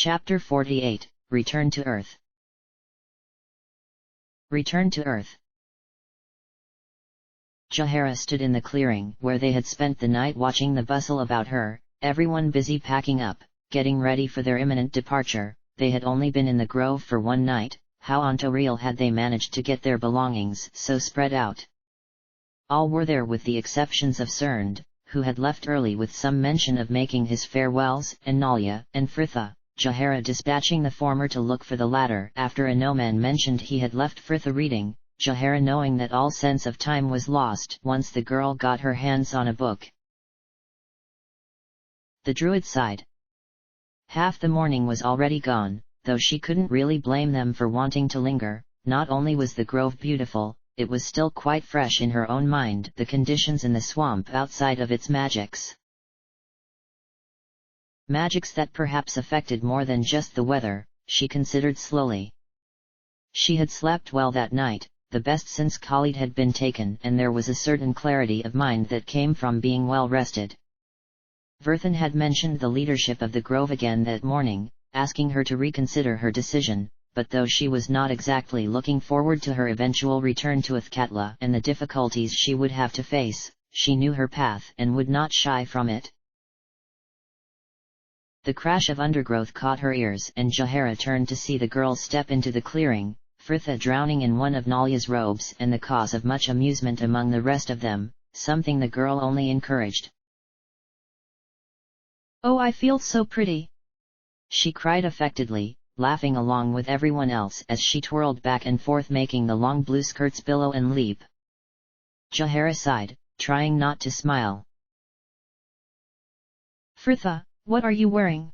Chapter 48, Return to Earth. Return to Earth. Jahara stood in the clearing where they had spent the night, watching the bustle about her, everyone busy packing up, getting ready for their imminent departure. They had only been in the grove for one night. How on Toriel had they managed to get their belongings so spread out? All were there with the exceptions of Cernd, who had left early with some mention of making his farewells, and Nalia and Fritha, Jahara dispatching the former to look for the latter after a no-man mentioned he had left Fritha reading, Jahara knowing that all sense of time was lost once the girl got her hands on a book. The Druid sighed. Half the morning was already gone, though she couldn't really blame them for wanting to linger. Not only was the grove beautiful, it was still quite fresh in her own mind, the conditions in the swamp outside of its magics. Magics that perhaps affected more than just the weather, she considered slowly. She had slept well that night, the best since Khalid had been taken, and there was a certain clarity of mind that came from being well rested. Verthan had mentioned the leadership of the grove again that morning, asking her to reconsider her decision, but though she was not exactly looking forward to her eventual return to Athkatla and the difficulties she would have to face, she knew her path and would not shy from it. The crash of undergrowth caught her ears, and Jahara turned to see the girls step into the clearing, Fritha drowning in one of Nalia's robes and the cause of much amusement among the rest of them, something the girl only encouraged. "Oh, I feel so pretty!" she cried affectedly, laughing along with everyone else as she twirled back and forth, making the long blue skirts billow and leap. Jahara sighed, trying not to smile. "Fritha, what are you wearing?"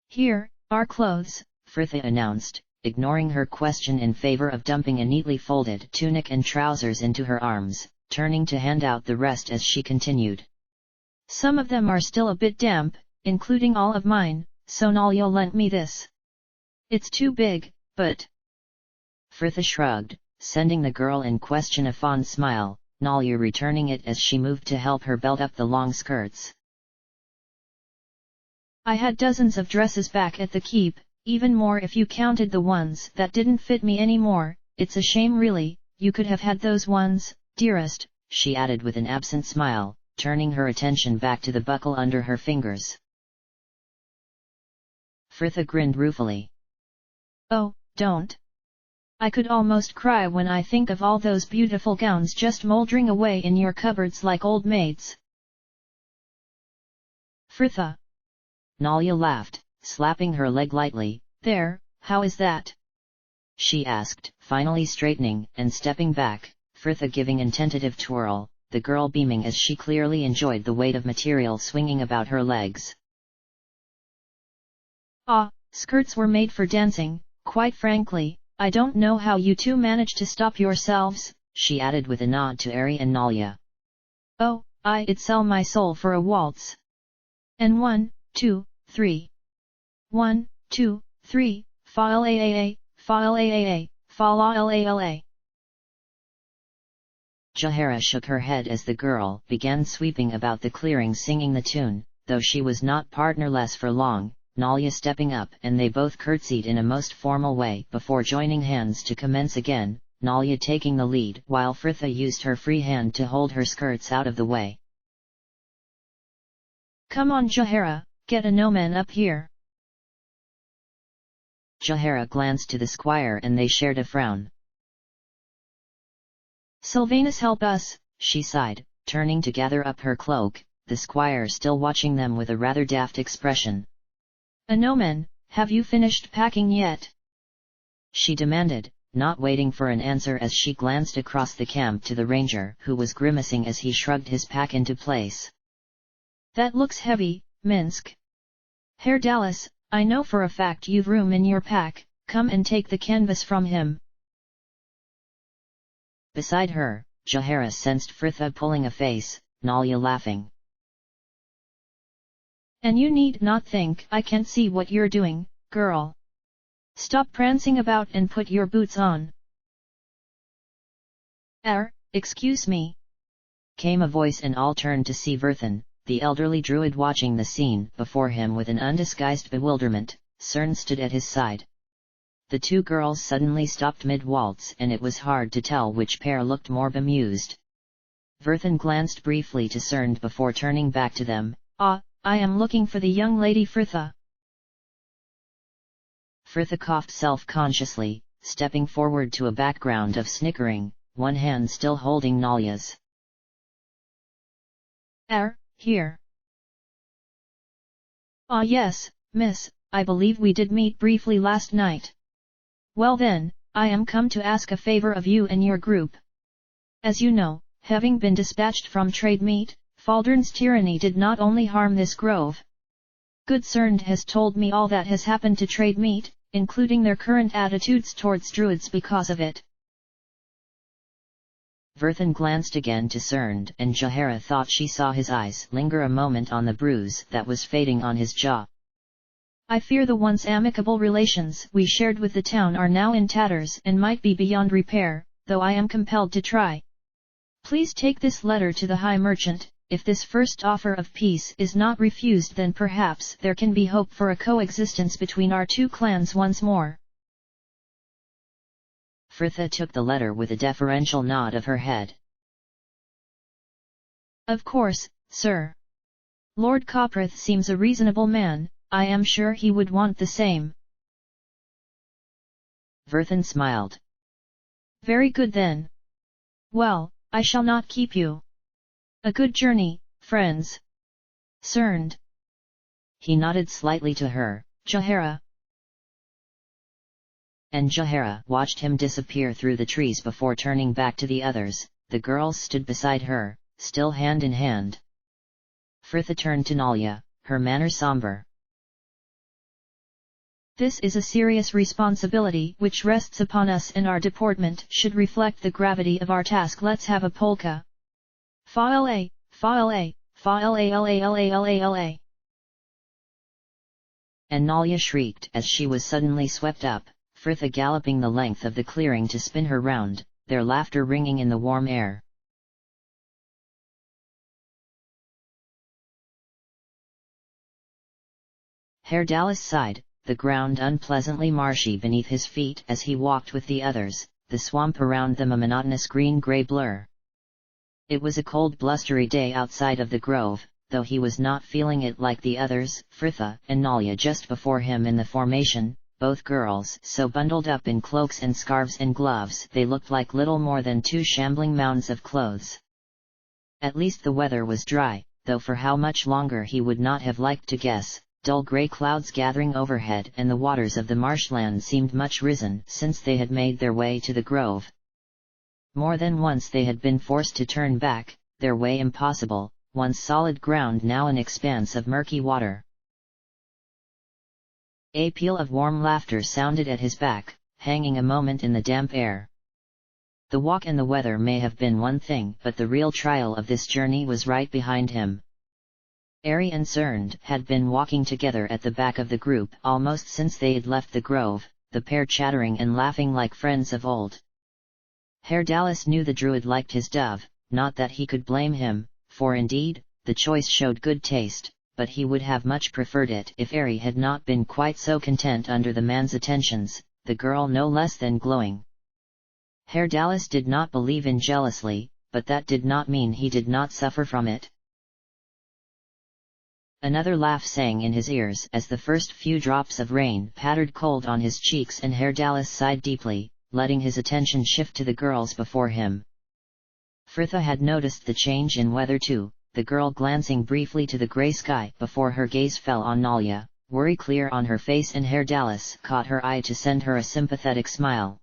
"Here, our clothes," Fritha announced, ignoring her question in favor of dumping a neatly folded tunic and trousers into her arms, turning to hand out the rest as she continued. "Some of them are still a bit damp, including all of mine, so Nalia lent me this. It's too big, but..." Fritha shrugged, sending the girl in question a fond smile, Nalia returning it as she moved to help her belt up the long skirts. "I had dozens of dresses back at the keep, even more if you counted the ones that didn't fit me anymore. It's a shame really, you could have had those ones, dearest," she added with an absent smile, turning her attention back to the buckle under her fingers. Fritha grinned ruefully. "Oh, don't. I could almost cry when I think of all those beautiful gowns just mouldering away in your cupboards like old maids." "Fritha!" Nalia laughed, slapping her leg lightly. "There, how is that?" she asked, finally straightening and stepping back, Fritha giving a tentative twirl, the girl beaming as she clearly enjoyed the weight of material swinging about her legs. "Ah, skirts were made for dancing, quite frankly. I don't know how you two manage to stop yourselves," she added with a nod to Ari and Nalia. "Oh, I'd sell my soul for a waltz. And 1, 2, 3. 1, 2, 3, fa la, fa la, fa la la." Jahara shook her head as the girl began sweeping about the clearing singing the tune, though she was not partnerless for long, Nalia stepping up and they both curtsied in a most formal way before joining hands to commence again, Nalia taking the lead while Fritha used her free hand to hold her skirts out of the way. "Come on Jahara, get a no-man up here." Jahara glanced to the squire and they shared a frown. "Sylvanus, help us," she sighed, turning to gather up her cloak, the squire still watching them with a rather daft expression. "A no-man, have you finished packing yet?" she demanded, not waiting for an answer as she glanced across the camp to the ranger who was grimacing as he shrugged his pack into place. "That looks heavy, Minsk. Herr Dallas, I know for a fact you've room in your pack, come and take the canvas from him." Beside her, Jahara sensed Fritha pulling a face, Nalia laughing. "And you need not think I can't see what you're doing, girl. Stop prancing about and put your boots on." "Excuse me," came a voice and all turned to see Verthan, the elderly druid watching the scene before him with an undisguised bewilderment. Cern stood at his side. The two girls suddenly stopped mid-waltz, and it was hard to tell which pair looked more bemused. Verthan glanced briefly to Cern before turning back to them. I am looking for the young lady Fritha. Fritha coughed self-consciously, stepping forward to a background of snickering, one hand still holding Nalia's. Here. Ah yes, miss, I believe we did meet briefly last night. Well then, I am come to ask a favor of you and your group. As you know, having been dispatched from trade meet, Faldern's tyranny did not only harm this grove. Good Cern has told me all that has happened to trade meet, including their current attitudes towards druids because of it. Verthan glanced again to Cern, and Jahara thought she saw his eyes linger a moment on the bruise that was fading on his jaw. I fear the once amicable relations we shared with the town are now in tatters and might be beyond repair, though I am compelled to try. Please take this letter to the High Merchant. If this first offer of peace is not refused, then perhaps there can be hope for a coexistence between our two clans once more. Fritha took the letter with a deferential nod of her head. Of course, sir. Lord Coprith seems a reasonable man, I am sure he would want the same. Verthan smiled. Very good then. Well, I shall not keep you. A good journey, friends. Cern. He nodded slightly to her. Jahara. And Jahara watched him disappear through the trees before turning back to the others. The girls stood beside her, still hand in hand. Fritha turned to Nalia, her manner somber. This is a serious responsibility which rests upon us, and our deportment should reflect the gravity of our task. Let's have a polka. Fa-la, fa-la, fa-la-la-la-la-la-la. And Nalia shrieked as she was suddenly swept up, Fritha galloping the length of the clearing to spin her round, their laughter ringing in the warm air. Herr Dallas sighed, the ground unpleasantly marshy beneath his feet as he walked with the others, the swamp around them a monotonous green-grey blur. It was a cold blustery day outside of the grove, though he was not feeling it like the others. Fritha and Nalia just before him in the formation, both girls so bundled up in cloaks and scarves and gloves they looked like little more than two shambling mounds of clothes. At least the weather was dry, though for how much longer he would not have liked to guess. Dull grey clouds gathering overhead, and the waters of the marshland seemed much risen since they had made their way to the grove. More than once they had been forced to turn back, their way impossible, once solid ground now an expanse of murky water. A peal of warm laughter sounded at his back, hanging a moment in the damp air. The walk and the weather may have been one thing, but the real trial of this journey was right behind him. Ari and Cern had been walking together at the back of the group almost since they had left the grove, the pair chattering and laughing like friends of old. Herr Dallas knew the druid liked his dove, not that he could blame him, for indeed, the choice showed good taste, but he would have much preferred it if Ari had not been quite so content under the man's attentions, the girl no less than glowing. Herr Dallas did not believe in jealousy, but that did not mean he did not suffer from it. Another laugh sang in his ears as the first few drops of rain pattered cold on his cheeks, and Herr Dallas sighed deeply, letting his attention shift to the girls before him. Fritha had noticed the change in weather too, the girl glancing briefly to the grey sky before her gaze fell on Nalia, worry clear on her face, and Herr Dallas caught her eye to send her a sympathetic smile.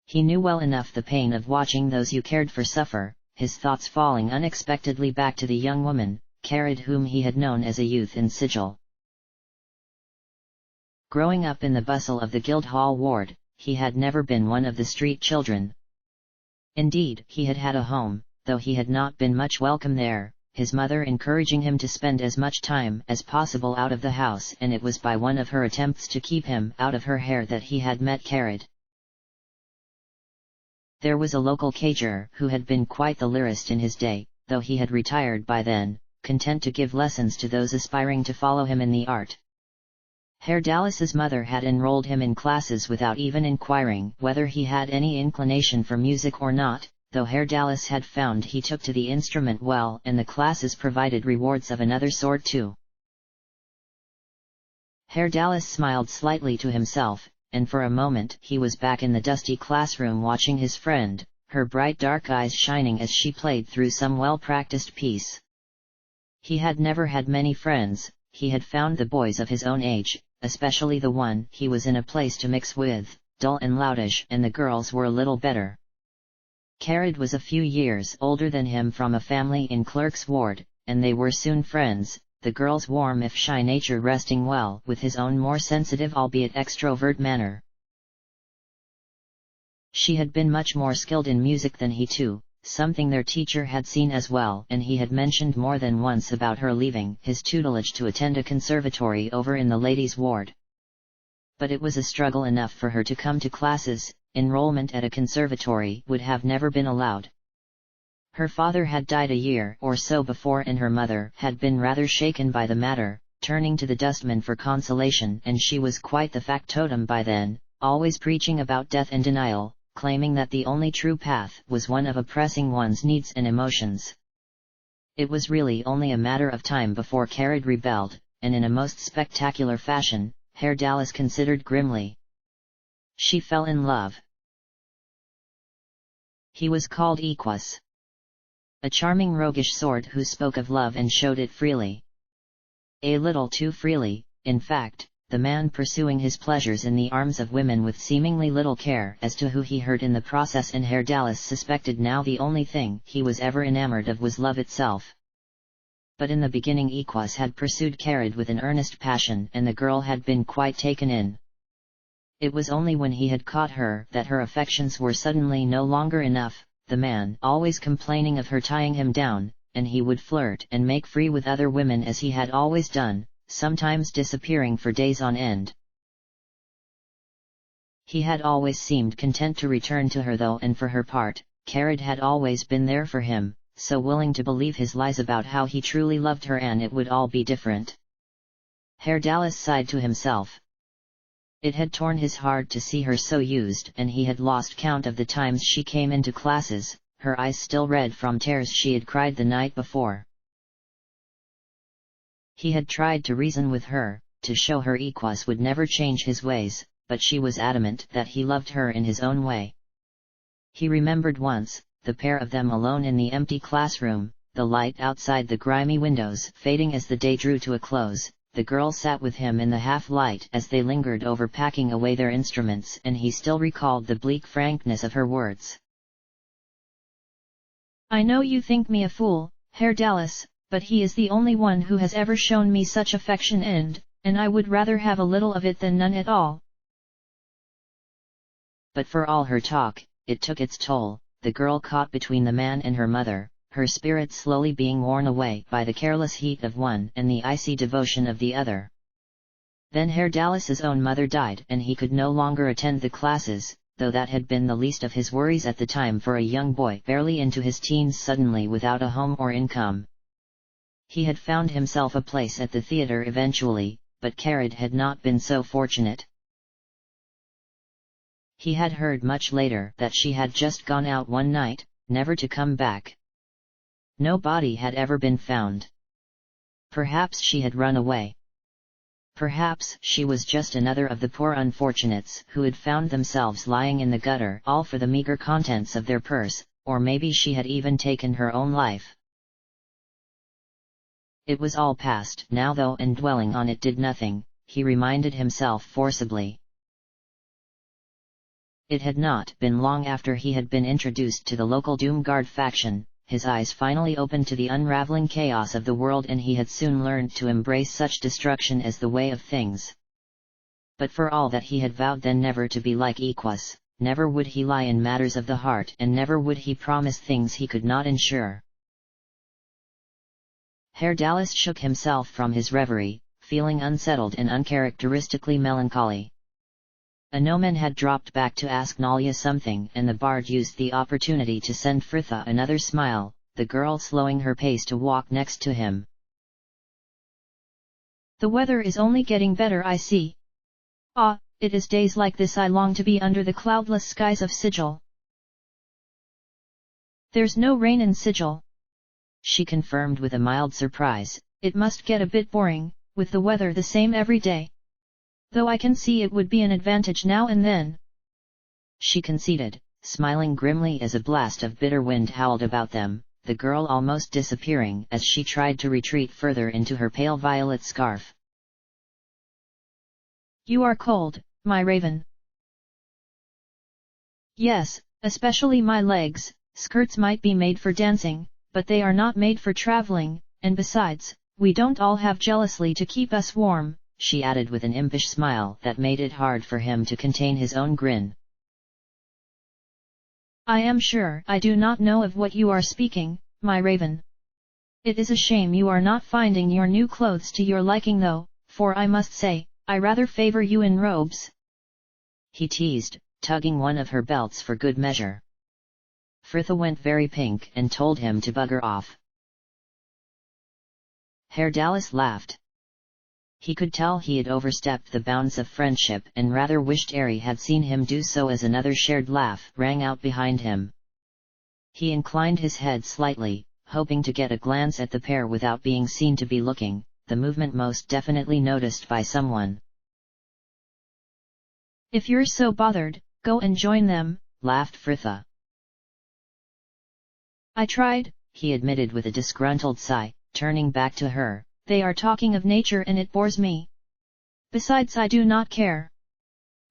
He knew well enough the pain of watching those you cared for suffer, his thoughts falling unexpectedly back to the young woman, Carid, whom he had known as a youth in Sigil. Growing up in the bustle of the Guildhall ward, he had never been one of the street children. Indeed, he had had a home, though he had not been much welcome there, his mother encouraging him to spend as much time as possible out of the house, and it was by one of her attempts to keep him out of her hair that he had met Carid. There was a local caterer who had been quite the lyrist in his day, though he had retired by then. content to give lessons to those aspiring to follow him in the art. Herr Dallas's mother had enrolled him in classes without even inquiring whether he had any inclination for music or not, though Herr Dallas had found he took to the instrument well and the classes provided rewards of another sort too. Herr Dallas smiled slightly to himself, and for a moment he was back in the dusty classroom watching his friend, her bright dark eyes shining as she played through some well-practiced piece. He had never had many friends. He had found the boys of his own age, especially the one he was in a place to mix with, dull and loutish, and the girls were a little better. Carrad was a few years older than him from a family in Clerk's Ward, and they were soon friends, the girl's warm if shy nature resting well with his own more sensitive albeit extrovert manner. She had been much more skilled in music than he too, something their teacher had seen as well, and he had mentioned more than once about her leaving his tutelage to attend a conservatory over in the ladies' ward. But it was a struggle enough for her to come to classes. Enrollment at a conservatory would have never been allowed. Her father had died a year or so before and her mother had been rather shaken by the matter, turning to the dustman for consolation, and she was quite the factotum by then, always preaching about death and denial, claiming that the only true path was one of oppressing one's needs and emotions. It was really only a matter of time before Carrad rebelled, and in a most spectacular fashion, Herr Dallas considered grimly. She fell in love. He was called Equus. A charming roguish sort who spoke of love and showed it freely. A little too freely, in fact, the man pursuing his pleasures in the arms of women with seemingly little care as to who he hurt in the process, and Herr Dallas suspected now the only thing he was ever enamored of was love itself. But in the beginning Equus had pursued Carrad with an earnest passion, and the girl had been quite taken in. It was only when he had caught her that her affections were suddenly no longer enough, the man always complaining of her tying him down, and he would flirt and make free with other women as he had always done, sometimes disappearing for days on end. He had always seemed content to return to her though, and for her part, Carrad had always been there for him, so willing to believe his lies about how he truly loved her, and it would all be different. Herr Dallas sighed to himself. It had torn his heart to see her so used, and he had lost count of the times she came into classes, her eyes still red from tears she had cried the night before. He had tried to reason with her, to show her Equus would never change his ways, but she was adamant that he loved her in his own way. He remembered once, the pair of them alone in the empty classroom, the light outside the grimy windows fading as the day drew to a close. The girl sat with him in the half-light as they lingered over packing away their instruments, and he still recalled the bleak frankness of her words. I know you think me a fool, Herr Dallas, but he is the only one who has ever shown me such affection, and I would rather have a little of it than none at all. But for all her talk, it took its toll, the girl caught between the man and her mother, her spirit slowly being worn away by the careless heat of one and the icy devotion of the other. Then Herr Dallas's own mother died, and he could no longer attend the classes, though that had been the least of his worries at the time for a young boy barely into his teens suddenly without a home or income. He had found himself a place at the theatre eventually, but Carrad had not been so fortunate. He had heard much later that she had just gone out one night, never to come back. No body had ever been found. Perhaps she had run away. Perhaps she was just another of the poor unfortunates who had found themselves lying in the gutter all for the meager contents of their purse, or maybe she had even taken her own life. It was all past now though, and dwelling on it did nothing, he reminded himself forcibly. It had not been long after he had been introduced to the local Doomguard faction. His eyes finally opened to the unraveling chaos of the world, and he had soon learned to embrace such destruction as the way of things. But for all that he had vowed then never to be like Equus, never would he lie in matters of the heart, and never would he promise things he could not ensure. Herr Dallas shook himself from his reverie, feeling unsettled and uncharacteristically melancholy. A gnomon had dropped back to ask Nalia something, and the bard used the opportunity to send Fritha another smile, the girl slowing her pace to walk next to him. The weather is only getting better, I see. Ah, it is days like this I long to be under the cloudless skies of Sigil. There's no rain in Sigil, she confirmed with a mild surprise. It must get a bit boring, with the weather the same every day. Though I can see it would be an advantage now and then, she conceded, smiling grimly as a blast of bitter wind howled about them, the girl almost disappearing as she tried to retreat further into her pale violet scarf. You are cold, my raven. Yes, especially my legs. Skirts might be made for dancing, but they are not made for traveling, and besides, we don't all have jealously to keep us warm, she added with an impish smile that made it hard for him to contain his own grin. I am sure I do not know of what you are speaking, my raven. It is a shame you are not finding your new clothes to your liking though, for I must say, I rather favor you in robes. He teased, tugging one of her belts for good measure. Fritha went very pink and told him to bugger off. Herr Dallas laughed. He could tell he had overstepped the bounds of friendship and rather wished Ari had seen him do so as another shared laugh rang out behind him. He inclined his head slightly, hoping to get a glance at the pair without being seen to be looking, the movement most definitely noticed by someone. If you're so bothered, go and join them, laughed Fritha. I tried, he admitted with a disgruntled sigh, turning back to her. They are talking of nature and it bores me. Besides, I do not care.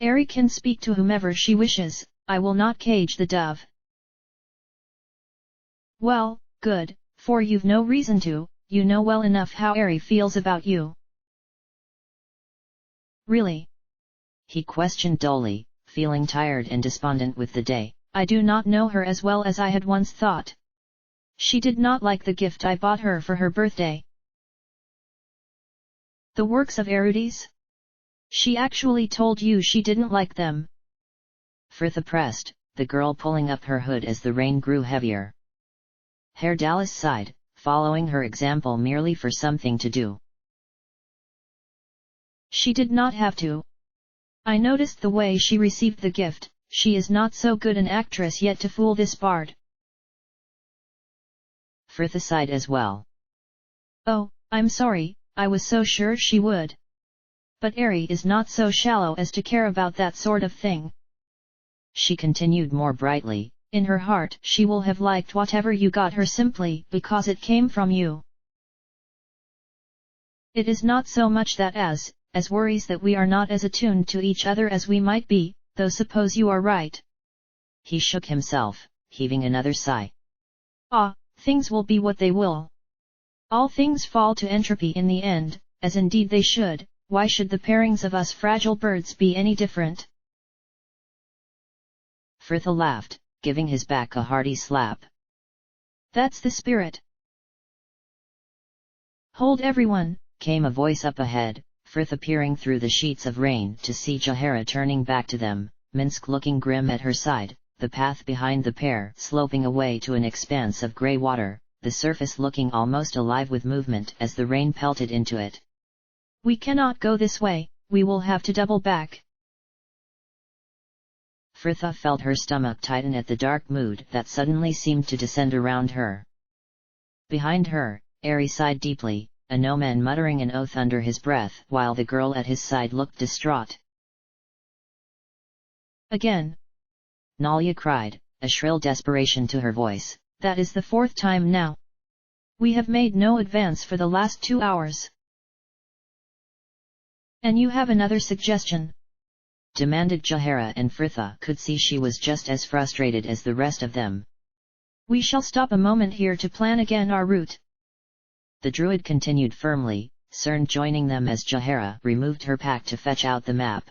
Ari can speak to whomever she wishes, I will not cage the dove. Well, good, for you've no reason to, you know well enough how Ari feels about you. Really? He questioned dully, feeling tired and despondent with the day. I do not know her as well as I had once thought. She did not like the gift I bought her for her birthday. The works of Erudice? She actually told you she didn't like them. Fritha pressed, the girl pulling up her hood as the rain grew heavier. Herr Dallas sighed, following her example merely for something to do. She did not have to. I noticed the way she received the gift, she is not so good an actress yet to fool this bard. Fritha sighed as well. Oh, I'm sorry, I was so sure she would. But Ari is not so shallow as to care about that sort of thing. She continued more brightly, in her heart she will have liked whatever you got her simply because it came from you. It is not so much that as worries that we are not as attuned to each other as we might be, though suppose you are right. He shook himself, heaving another sigh. Ah, things will be what they will. All things fall to entropy in the end, as indeed they should. Why should the pairings of us fragile birds be any different? Fritha laughed, giving his back a hearty slap. That's the spirit. Hold everyone, came a voice up ahead, Fritha peering through the sheets of rain to see Jahara turning back to them, Minsk looking grim at her side, the path behind the pair sloping away to an expanse of grey water, the surface looking almost alive with movement as the rain pelted into it. We cannot go this way, we will have to double back. Fritha felt her stomach tighten at the dark mood that suddenly seemed to descend around her. Behind her, Ari sighed deeply, a no-man muttering an oath under his breath while the girl at his side looked distraught. Again! Nalia cried, a shrill desperation to her voice. That is the 4th time now. We have made no advance for the last 2 hours. And you have another suggestion? Demanded Jahara, and Fritha could see she was just as frustrated as the rest of them. We shall stop a moment here to plan again our route. The druid continued firmly, Cern joining them as Jahara removed her pack to fetch out the map.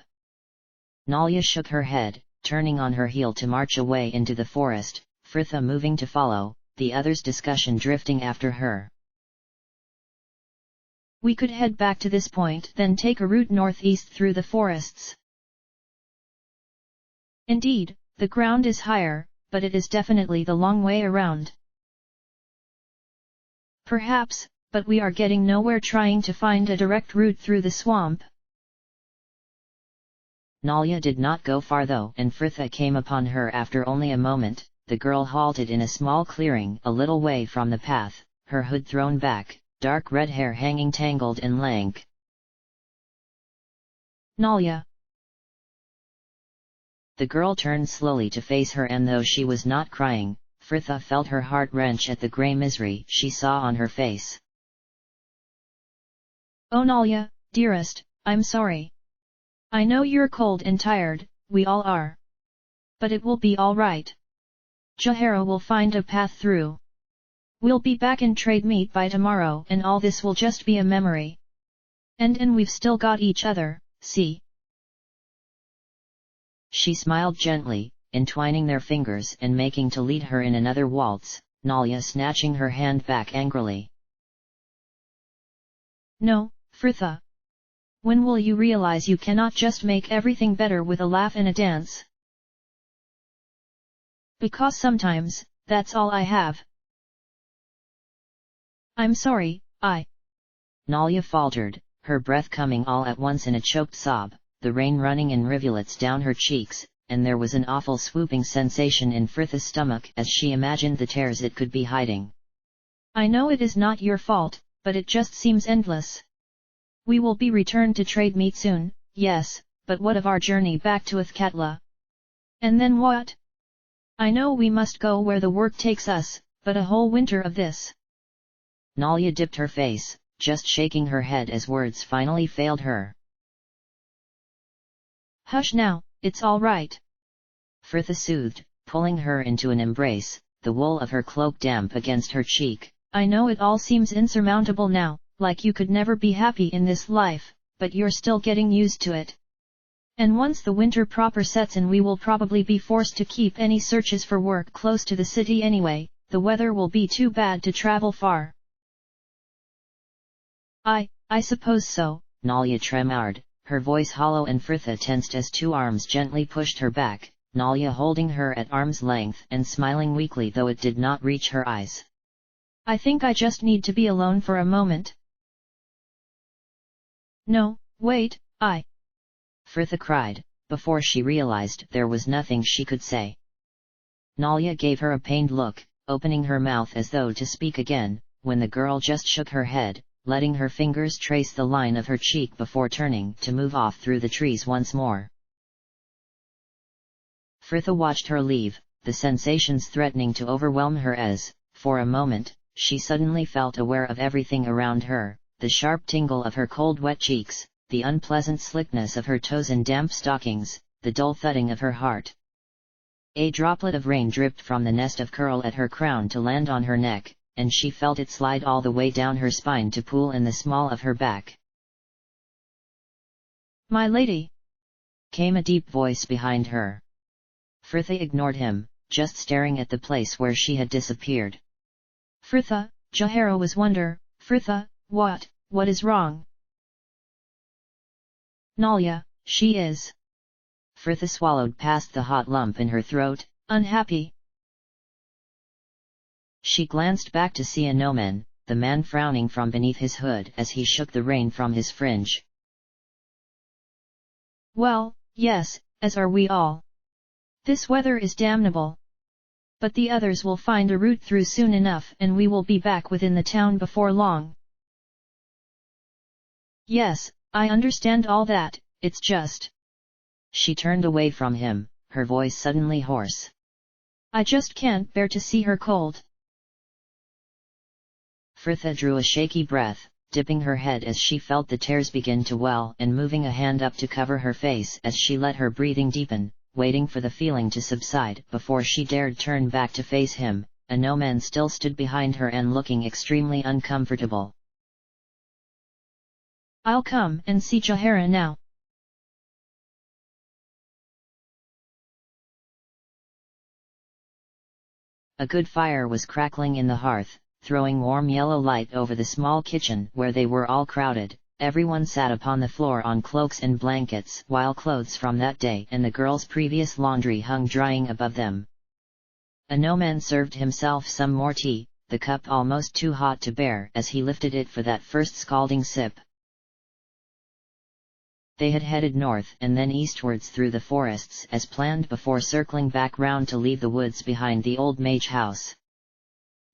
Nalia shook her head, turning on her heel to march away into the forest, Fritha moving to follow, the others' discussion drifting after her. We could head back to this point, then take a route northeast through the forests. Indeed, the ground is higher, but it is definitely the long way around. Perhaps, but we are getting nowhere trying to find a direct route through the swamp. Nalya did not go far though, and Fritha came upon her after only a moment. The girl halted in a small clearing a little way from the path, her hood thrown back, dark red hair hanging tangled and lank. Nalya. The girl turned slowly to face her, and though she was not crying, Fritha felt her heart wrench at the grey misery she saw on her face. Oh Nalya, dearest, I'm sorry. I know you're cold and tired, we all are. But it will be all right. Jahara will find a path through. We'll be back in trade meet by tomorrow, and all this will just be a memory. And we've still got each other, see? She smiled gently, entwining their fingers and making to lead her in another waltz, Nalya snatching her hand back angrily. No, Fritha. When will you realize you cannot just make everything better with a laugh and a dance? Because sometimes, that's all I have. I'm sorry, Nalya faltered, her breath coming all at once in a choked sob, the rain running in rivulets down her cheeks, and there was an awful swooping sensation in Fritha's stomach as she imagined the tears it could be hiding. I know it is not your fault, but it just seems endless. We will be returned to trade meet soon, yes, but what of our journey back to Athkatla? And then what? I know we must go where the work takes us, but a whole winter of this. Nalya dipped her face, just shaking her head as words finally failed her. Hush now, it's all right. Fritha soothed, pulling her into an embrace, the wool of her cloak damp against her cheek. I know it all seems insurmountable now, like you could never be happy in this life, but you're still getting used to it. And once the winter proper sets in, we will probably be forced to keep any searches for work close to the city anyway. The weather will be too bad to travel far. I suppose so, Nalya tremored, her voice hollow, and Fritha tensed as two arms gently pushed her back, Nalya holding her at arm's length and smiling weakly though it did not reach her eyes. I think I just need to be alone for a moment. No, wait, Fritha cried, before she realized there was nothing she could say. Nalya gave her a pained look, opening her mouth as though to speak again, when the girl just shook her head, letting her fingers trace the line of her cheek before turning to move off through the trees once more. Fritha watched her leave, the sensations threatening to overwhelm her as, for a moment, she suddenly felt aware of everything around her, the sharp tingle of her cold wet cheeks, the unpleasant slickness of her toes in damp stockings, the dull thudding of her heart. A droplet of rain dripped from the nest of curl at her crown to land on her neck, and she felt it slide all the way down her spine to pool in the small of her back. My lady! Came a deep voice behind her. Fritha ignored him, just staring at the place where she had disappeared. Fritha, Jahara was wonder, Fritha, what is wrong? Nalya, she is. Fritha swallowed past the hot lump in her throat, unhappy. She glanced back to see Anoman, the man frowning from beneath his hood as he shook the rain from his fringe. Well, yes, as are we all. This weather is damnable. But the others will find a route through soon enough, and we will be back within the town before long. Yes, I understand all that, it's just... She turned away from him, her voice suddenly hoarse. I just can't bear to see her cold. Fritha drew a shaky breath, dipping her head as she felt the tears begin to well and moving a hand up to cover her face as she let her breathing deepen, waiting for the feeling to subside before she dared turn back to face him. Anoman still stood behind her and looking extremely uncomfortable. I'll come and see Jahara now. A good fire was crackling in the hearth, throwing warm yellow light over the small kitchen where they were all crowded. Everyone sat upon the floor on cloaks and blankets while clothes from that day and the girls' previous laundry hung drying above them. Anoman served himself some more tea, the cup almost too hot to bear as he lifted it for that first scalding sip. They had headed north and then eastwards through the forests as planned before circling back round to leave the woods behind the old mage house.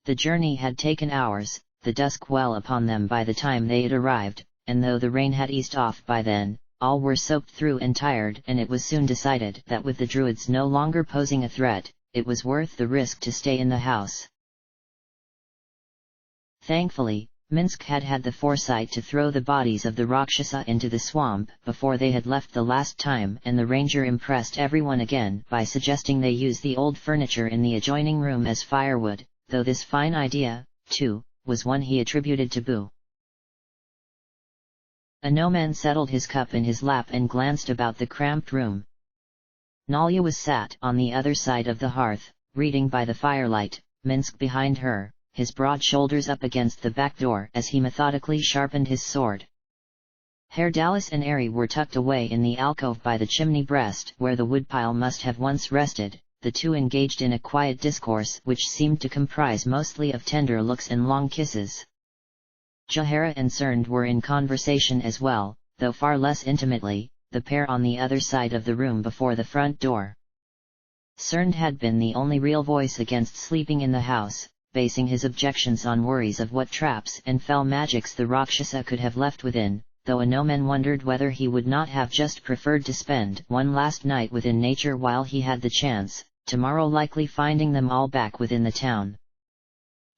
The journey had taken hours, the dusk well upon them by the time they had arrived, and though the rain had eased off by then, all were soaked through and tired, and it was soon decided that with the druids no longer posing a threat, it was worth the risk to stay in the house. Thankfully, Minsk had had the foresight to throw the bodies of the Rakshasa into the swamp before they had left the last time, and the ranger impressed everyone again by suggesting they use the old furniture in the adjoining room as firewood, though this fine idea, too, was one he attributed to Boo. A no-man settled his cup in his lap and glanced about the cramped room. Nalya was sat on the other side of the hearth, reading by the firelight, Minsk behind her, his broad shoulders up against the back door as he methodically sharpened his sword. Herr Dallas and Ari were tucked away in the alcove by the chimney breast where the woodpile must have once rested, the two engaged in a quiet discourse which seemed to comprise mostly of tender looks and long kisses. Jahara and Cerned were in conversation as well, though far less intimately, the pair on the other side of the room before the front door. Cerned had been the only real voice against sleeping in the house, basing his objections on worries of what traps and fell magics the Rakshasa could have left within, though a no-man wondered whether he would not have just preferred to spend one last night within nature while he had the chance, tomorrow likely finding them all back within the town.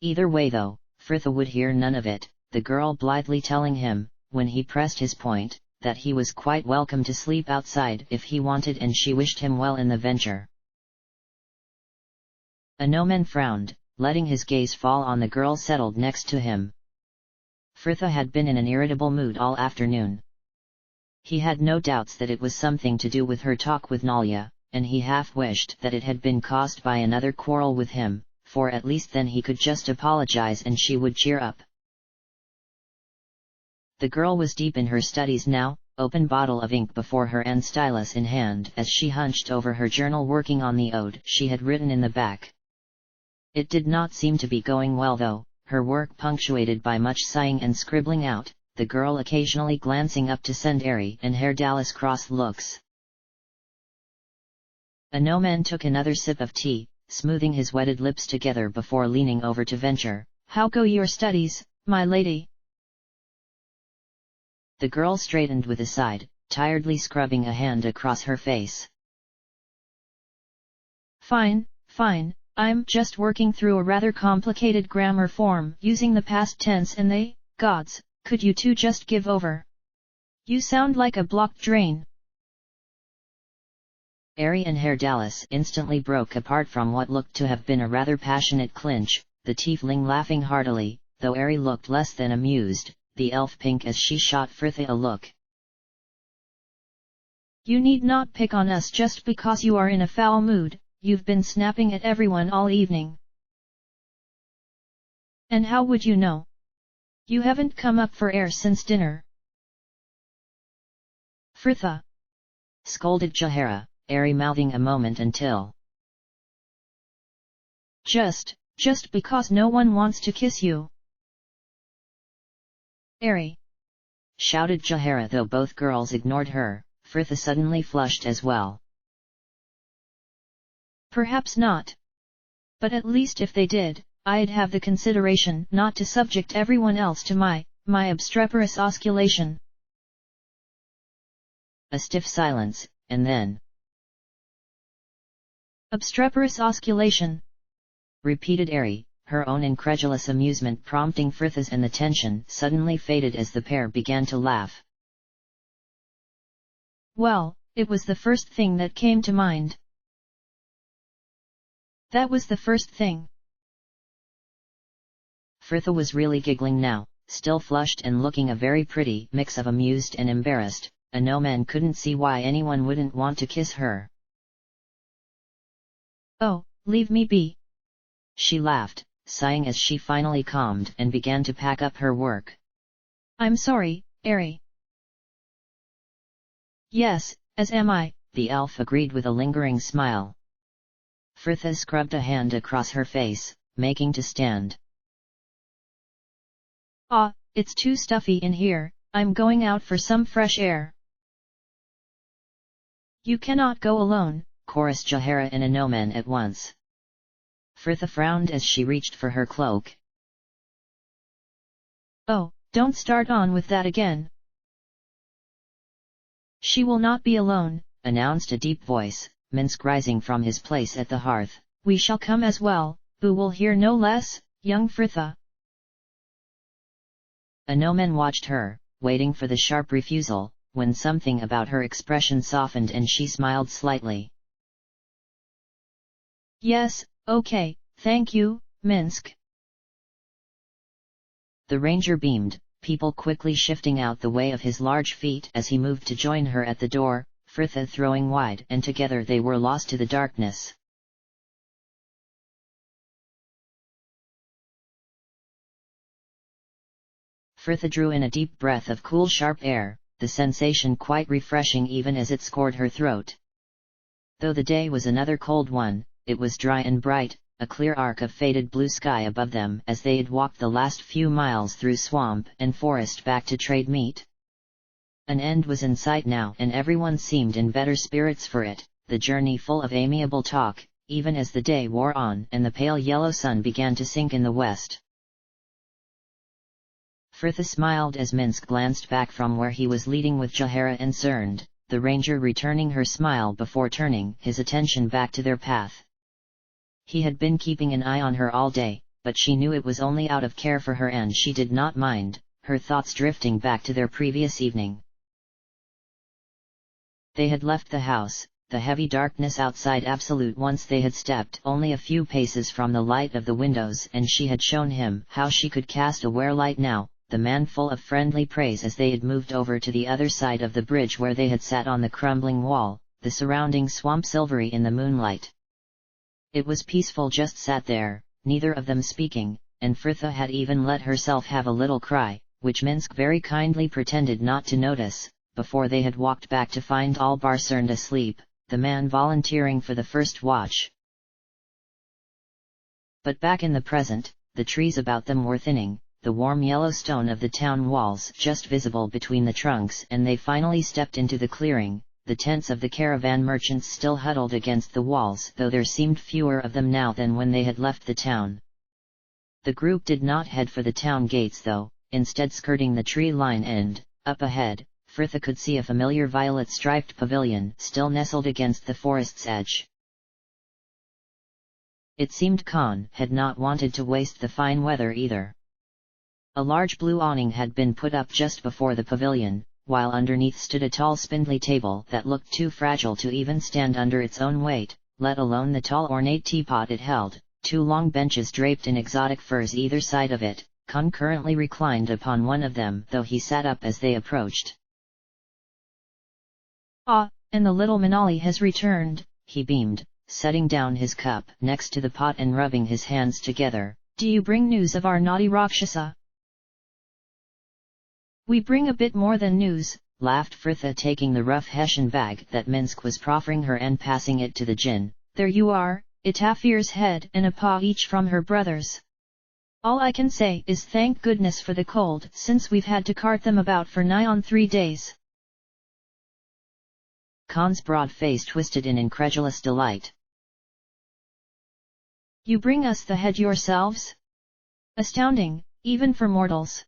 Either way though, Fritha would hear none of it, the girl blithely telling him, when he pressed his point, that he was quite welcome to sleep outside if he wanted, and she wished him well in the venture. A no-man frowned, letting his gaze fall on the girl settled next to him. Fritha had been in an irritable mood all afternoon. He had no doubts that it was something to do with her talk with Nalya, and he half wished that it had been caused by another quarrel with him, for at least then he could just apologize and she would cheer up. The girl was deep in her studies now, open bottle of ink before her and stylus in hand as she hunched over her journal working on the ode she had written in the back. It did not seem to be going well though, her work punctuated by much sighing and scribbling out, the girl occasionally glancing up to send Ari and Herr Dallas cross looks. A no-man took another sip of tea, smoothing his wetted lips together before leaning over to venture, "How go your studies, my lady?" The girl straightened with a sigh, tiredly scrubbing a hand across her face. "Fine, fine. I'm just working through a rather complicated grammar form using the past tense and they, gods, could you two just give over? You sound like a blocked drain." Ari and Herr Dallas instantly broke apart from what looked to have been a rather passionate clinch, the tiefling laughing heartily, though Ari looked less than amused, the elf pink as she shot Fritha a look. "You need not pick on us just because you are in a foul mood. You've been snapping at everyone all evening. And how would you know? You haven't come up for air since dinner." "Fritha!" scolded Jahara, Ari mouthing a moment until. Just because no one wants to kiss you." "Ari!" shouted Jahara, though both girls ignored her. Fritha suddenly flushed as well. "Perhaps not. But at least if they did, I'd have the consideration not to subject everyone else to my obstreperous osculation." A stiff silence, and then. "Obstreperous osculation," repeated Ari, her own incredulous amusement prompting Fritha's, and the tension suddenly faded as the pair began to laugh. "Well, it was the first thing that came to mind." "That was the first thing." Fritha was really giggling now, still flushed and looking a very pretty mix of amused and embarrassed. A no-man couldn't see why anyone wouldn't want to kiss her. "Oh, leave me be," she laughed, sighing as she finally calmed and began to pack up her work. "I'm sorry, Ari." "Yes, as am I," the elf agreed with a lingering smile. Fritha scrubbed a hand across her face, making to stand. Ah, it's too stuffy in here, I'm going out for some fresh air. You cannot go alone, chorused Jahara and Anoman at once. Fritha frowned as she reached for her cloak. Oh, don't start on with that again. She will not be alone, announced a deep voice, Minsk rising from his place at the hearth. We shall come as well, who will hear no less, young Fritha. Anoman watched her, waiting for the sharp refusal, when something about her expression softened and she smiled slightly. Yes, okay, thank you, Minsk. The ranger beamed, people quickly shifting out the way of his large feet as he moved to join her at the door, Fritha throwing wide, and together they were lost to the darkness. Fritha drew in a deep breath of cool sharp air, the sensation quite refreshing even as it scored her throat. Though the day was another cold one, it was dry and bright, a clear arc of faded blue sky above them as they had walked the last few miles through swamp and forest back to trade meat. An end was in sight now and everyone seemed in better spirits for it, the journey full of amiable talk, even as the day wore on and the pale yellow sun began to sink in the west. Fritha smiled as Minsk glanced back from where he was leading with Jahara and Cerned, the ranger returning her smile before turning his attention back to their path. He had been keeping an eye on her all day, but she knew it was only out of care for her and she did not mind, her thoughts drifting back to their previous evening. They had left the house, the heavy darkness outside absolute once they had stepped only a few paces from the light of the windows and she had shown him how she could cast a wear-light now, the man full of friendly praise as they had moved over to the other side of the bridge where they had sat on the crumbling wall, the surrounding swamp silvery in the moonlight. It was peaceful, just sat there, neither of them speaking, and Fritha had even let herself have a little cry, which Minsk very kindly pretended not to notice, before they had walked back to find Albar Cerned asleep, the man volunteering for the first watch. But back in the present, the trees about them were thinning, the warm yellow stone of the town walls just visible between the trunks, and they finally stepped into the clearing, the tents of the caravan merchants still huddled against the walls, though there seemed fewer of them now than when they had left the town. The group did not head for the town gates though, instead skirting the tree line and, up ahead, Fritha could see a familiar violet-striped pavilion still nestled against the forest's edge. It seemed Khan had not wanted to waste the fine weather either. A large blue awning had been put up just before the pavilion, while underneath stood a tall spindly table that looked too fragile to even stand under its own weight, let alone the tall ornate teapot it held. Two long benches draped in exotic furs either side of it. Khan currently reclined upon one of them, though he sat up as they approached. Ah, and the little Manali has returned, he beamed, setting down his cup next to the pot and rubbing his hands together. Do you bring news of our naughty Rakshasa? We bring a bit more than news, laughed Fritha, taking the rough Hessian bag that Minsk was proffering her and passing it to the djinn. There you are, Itafir's head and a paw each from her brothers. All I can say is thank goodness for the cold, since we've had to cart them about for nigh on 3 days. Khan's broad face twisted in incredulous delight. You bring us the head yourselves? Astounding, even for mortals.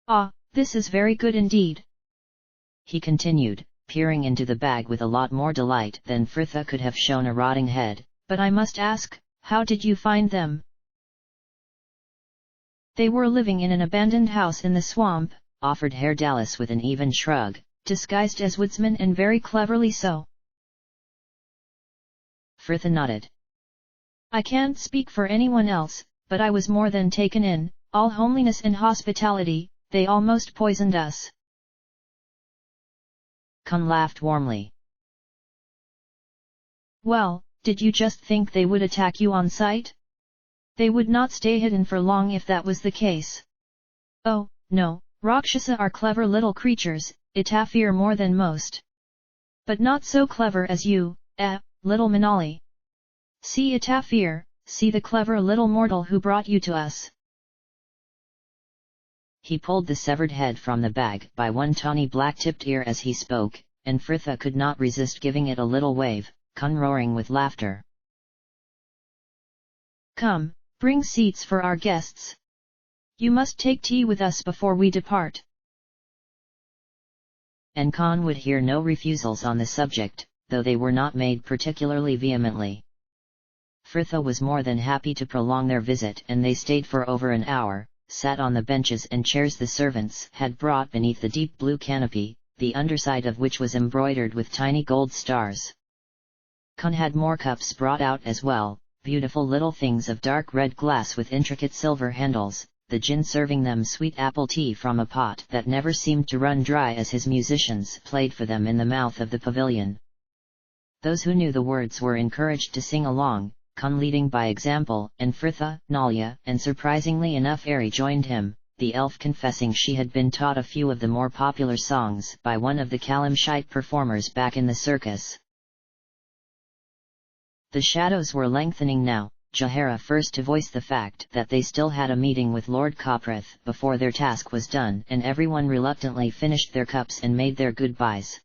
Ah, this is very good indeed. He continued, peering into the bag with a lot more delight than Fritha could have shown a rotting head. But I must ask, how did you find them? They were living in an abandoned house in the swamp, offered Herr Dallas with an even shrug. Disguised as woodsmen and very cleverly so. Fritha nodded. I can't speak for anyone else, but I was more than taken in, all homeliness and hospitality, they almost poisoned us. Khan laughed warmly. Well, did you just think they would attack you on sight? They would not stay hidden for long if that was the case. Oh, no, Rakshasa are clever little creatures, Itafir more than most. But not so clever as you, little Manali. See Itafir, see the clever little mortal who brought you to us. He pulled the severed head from the bag by one tawny black-tipped ear as he spoke, and Fritha could not resist giving it a little wave, roaring with laughter. Come, bring seats for our guests. You must take tea with us before we depart. And Khan would hear no refusals on the subject, though they were not made particularly vehemently. Fritha was more than happy to prolong their visit, and they stayed for over an hour, sat on the benches and chairs the servants had brought beneath the deep blue canopy, the underside of which was embroidered with tiny gold stars. Khan had more cups brought out as well, beautiful little things of dark red glass with intricate silver handles, the Jinn serving them sweet apple tea from a pot that never seemed to run dry as his musicians played for them in the mouth of the pavilion. Those who knew the words were encouraged to sing along, Khan leading by example, and Fritha, Nalya, and surprisingly enough Ari joined him, the elf confessing she had been taught a few of the more popular songs by one of the Kalimshite performers back in the circus. The shadows were lengthening now, Jahara first to voice the fact that they still had a meeting with Lord Koprith before their task was done, and everyone reluctantly finished their cups and made their goodbyes.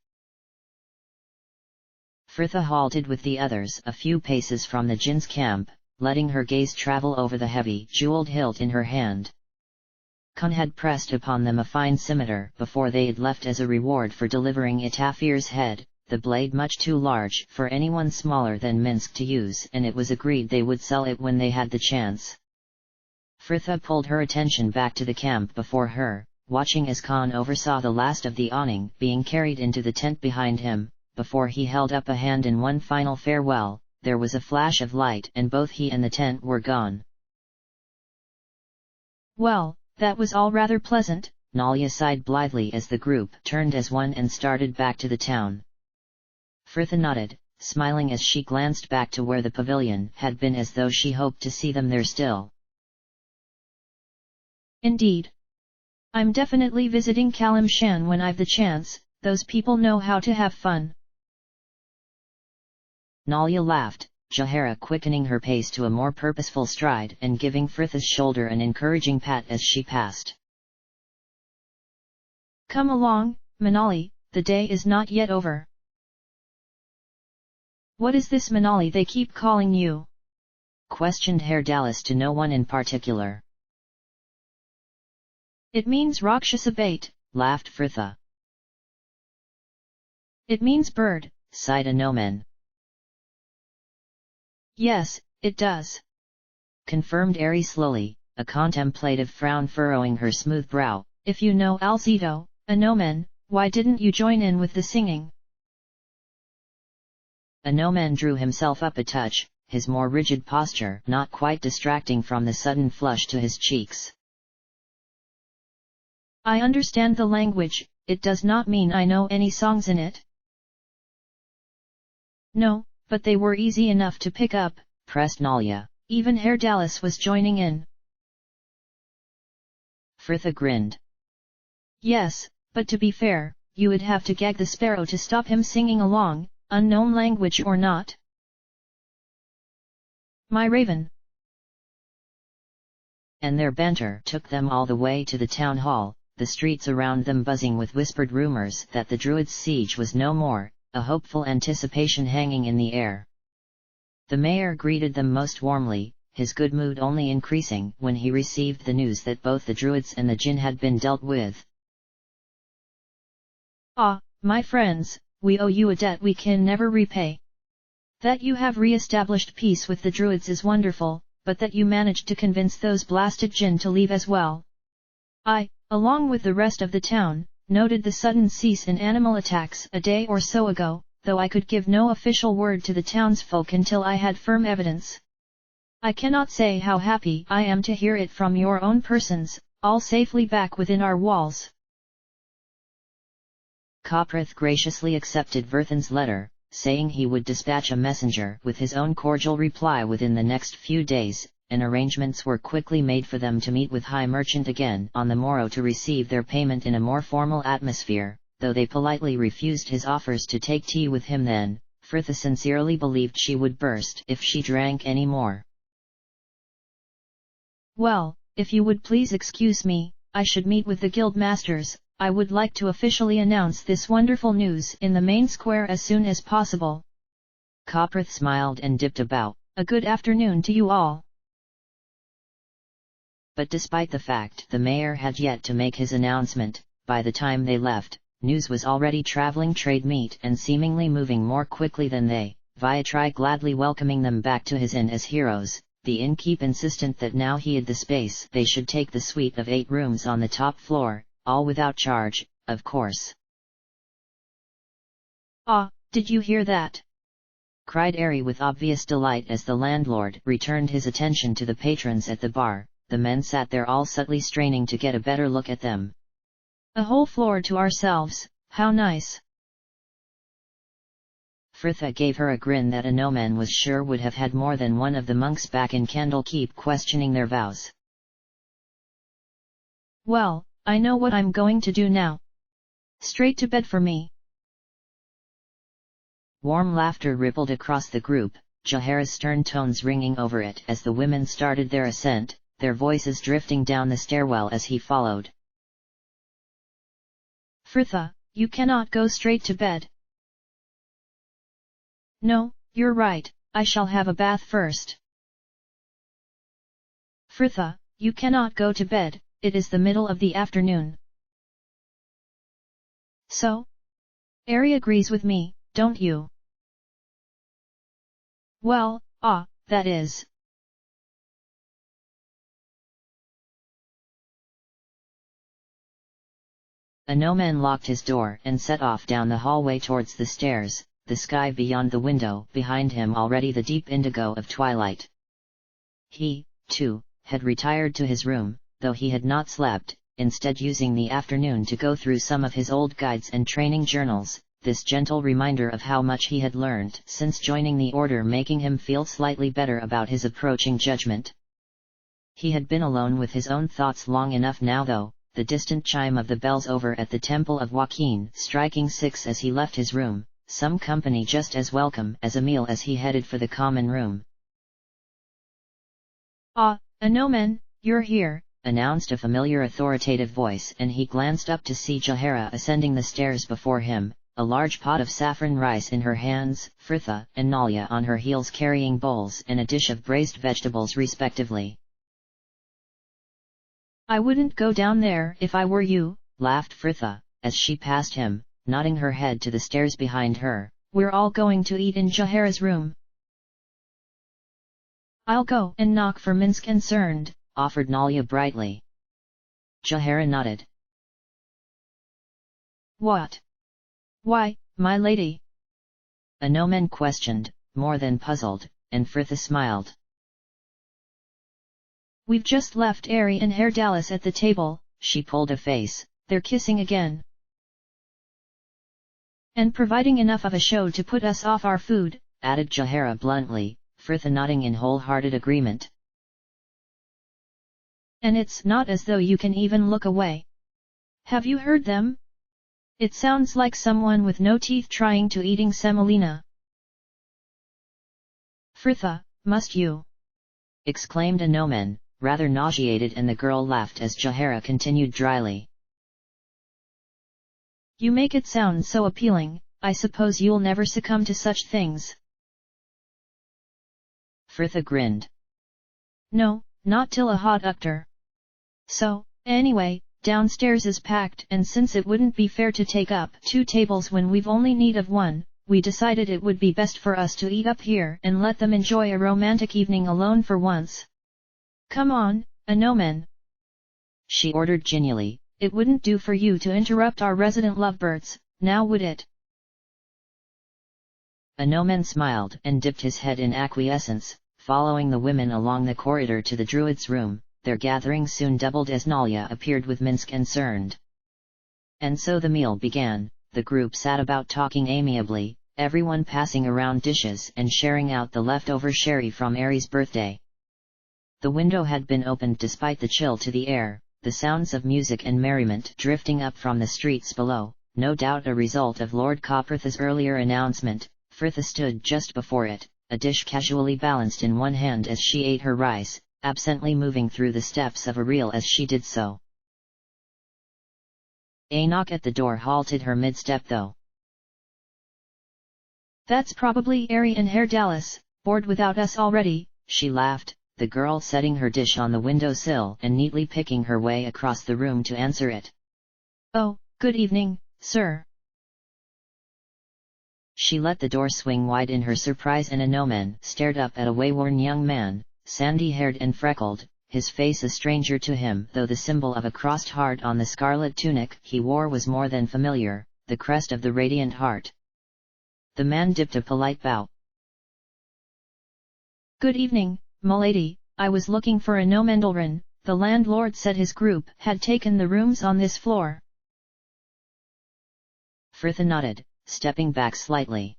Fritha halted with the others a few paces from the Jinn's camp, letting her gaze travel over the heavy, jeweled hilt in her hand. Khan had pressed upon them a fine scimitar before they had left as a reward for delivering Itafir's head, the blade much too large for anyone smaller than Minsk to use, and it was agreed they would sell it when they had the chance. Fritha pulled her attention back to the camp before her, watching as Khan oversaw the last of the awning being carried into the tent behind him. Before he held up a hand in one final farewell, there was a flash of light and both he and the tent were gone. Well, that was all rather pleasant, Nalya sighed blithely as the group turned as one and started back to the town. Fritha nodded, smiling as she glanced back to where the pavilion had been as though she hoped to see them there still. Indeed. I'm definitely visiting Kalimshan when I've the chance, those people know how to have fun. Nalya laughed, Jahara quickening her pace to a more purposeful stride and giving Fritha's shoulder an encouraging pat as she passed. Come along, Manali, the day is not yet over. What is this Manali they keep calling you? Questioned Herr Dallas to no one in particular. It means Rakshasa bait, laughed Fritha. It means bird, sighed Anoman. Yes, it does. Confirmed Ari slowly, a contemplative frown furrowing her smooth brow. If you know Alzito, Anoman, why didn't you join in with the singing? Anoman drew himself up a touch, his more rigid posture not quite distracting from the sudden flush to his cheeks. I understand the language, it does not mean I know any songs in it. No, but they were easy enough to pick up, pressed Nalya. Even Herr Dallas was joining in. Fritha grinned. Yes, but to be fair, you would have to gag the sparrow to stop him singing along, unknown language or not. My raven. And their banter took them all the way to the town hall, the streets around them buzzing with whispered rumors that the Druids' siege was no more, a hopeful anticipation hanging in the air. The mayor greeted them most warmly, his good mood only increasing when he received the news that both the Druids and the Jinn had been dealt with. Ah, my friends, we owe you a debt we can never repay. That you have re-established peace with the Druids is wonderful, but that you managed to convince those blasted Jinn to leave as well. I, along with the rest of the town, noted the sudden cease in animal attacks a day or so ago, though I could give no official word to the townsfolk until I had firm evidence. I cannot say how happy I am to hear it from your own persons, all safely back within our walls. Koprith graciously accepted Verthan's letter, saying he would dispatch a messenger with his own cordial reply within the next few days, and arrangements were quickly made for them to meet with High Merchant again on the morrow to receive their payment in a more formal atmosphere, though they politely refused his offers to take tea with him then. Fritha sincerely believed she would burst if she drank any more. Well, if you would please excuse me, I should meet with the guild masters. I would like to officially announce this wonderful news in the main square as soon as possible. Coprith smiled and dipped a bow. A good afternoon to you all. But despite the fact the mayor had yet to make his announcement, by the time they left, news was already traveling trade meet and seemingly moving more quickly than they. Viatri gladly welcoming them back to his inn as heroes, the innkeep insistent that now he had the space they should take the suite of 8 rooms on the top floor, all without charge, of course. Ah, did you hear that? Cried Ari with obvious delight as the landlord returned his attention to the patrons at the bar. The men sat there all subtly straining to get a better look at them. A whole floor to ourselves, how nice. Fritha gave her a grin that Anomen was sure would have had more than one of the monks back in Candlekeep questioning their vows. Well, I know what I'm going to do now. Straight to bed for me. Warm laughter rippled across the group, Jahara's stern tones ringing over it as the women started their ascent, their voices drifting down the stairwell as he followed. Fritha, you cannot go straight to bed. No, you're right, I shall have a bath first. Fritha, you cannot go to bed, it is the middle of the afternoon. So? Ari agrees with me, don't you? Well, that is. Anomen locked his door and set off down the hallway towards the stairs, the sky beyond the window behind him already the deep indigo of twilight. He, too, had retired to his room, though he had not slept, instead using the afternoon to go through some of his old guides and training journals, this gentle reminder of how much he had learned since joining the order making him feel slightly better about his approaching judgment. He had been alone with his own thoughts long enough now though, the distant chime of the bells over at the Temple of Joaquin striking 6 as he left his room, some company just as welcome as Emil as he headed for the common room. Anomen, you're here, announced a familiar authoritative voice and he glanced up to see Jahara ascending the stairs before him, a large pot of saffron rice in her hands, Fritha and Nalia on her heels carrying bowls and a dish of braised vegetables respectively. I wouldn't go down there if I were you, laughed Fritha, as she passed him, nodding her head to the stairs behind her. We're all going to eat in Jahara's room. I'll go and knock for Minsk concerned, offered Nalia brightly. Jahara nodded. What? Why, my lady? Anomen questioned, more than puzzled, and Fritha smiled. We've just left Ari and Herr Dallas at the table, she pulled a face, they're kissing again. And providing enough of a show to put us off our food, added Jahara bluntly, Fritha nodding in wholehearted agreement. And it's not as though you can even look away. Have you heard them? It sounds like someone with no teeth trying to eating semolina. Fritha, must you? Exclaimed Anomen, rather nauseated, and the girl laughed as Jahara continued dryly. You make it sound so appealing, I suppose you'll never succumb to such things. Fritha grinned. No, not till a hot ukter. So, anyway, downstairs is packed and since it wouldn't be fair to take up 2 tables when we've only need of 1, we decided it would be best for us to eat up here and let them enjoy a romantic evening alone for once. Come on, Anomen, she ordered genially, it wouldn't do for you to interrupt our resident lovebirds, now would it? Anomen smiled and dipped his head in acquiescence, following the women along the corridor to the druid's room. Their gathering soon doubled as Nalia appeared with Minsk concerned. And so the meal began. The group sat about talking amiably, everyone passing around dishes and sharing out the leftover sherry from Ari's birthday. The window had been opened despite the chill to the air, the sounds of music and merriment drifting up from the streets below, no doubt a result of Lord Coprith's earlier announcement. Fritha stood just before it, a dish casually balanced in one hand as she ate her rice, absently moving through the steps of a reel as she did so. A knock at the door halted her mid-step though. That's probably Ari and Herr Dallas, bored without us already, she laughed, the girl setting her dish on the windowsill and neatly picking her way across the room to answer it. Oh, good evening, sir. She let the door swing wide in her surprise and Anoman stared up at a wayworn young man, sandy-haired and freckled, his face a stranger to him though the symbol of a crossed heart on the scarlet tunic he wore was more than familiar, the crest of the radiant heart. The man dipped a polite bow. Good evening, m'lady, I was looking for a Nomendelren, the landlord said his group had taken the rooms on this floor. Frithna nodded, stepping back slightly.